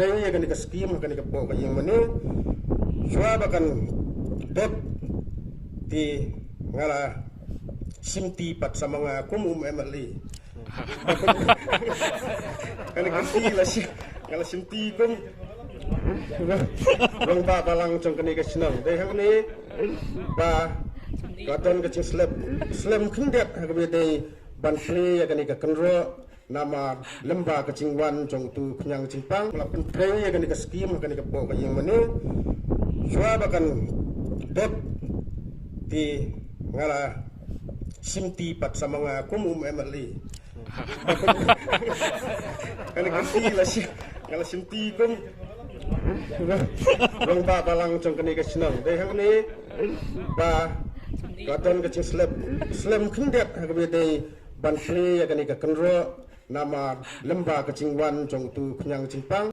ya kan ka skim kan ka po ka yang mani jua bakan dot di ngala simti pat sama nga kum emali kan ka si la si ngala simti kum long ba balang chong kan ka sinang dai hang ni ba katon ka ching slam khindet ha be dai ban play ya kan ka kanro nama lemba kecingwan jong tu kenyang cimpang melakukan play ya kan ka skim kan ka po ka yang mani jua bakan dot di ngala simti pat sama nga kum emali kan ka si la si ngala simti kum long ba balang chong kan ka sinang dai hang ni ba katon ka ching slam khindet ha be dai ban play ya kan ka kanro nama lemba kecingwan jong tu kenyang cimpang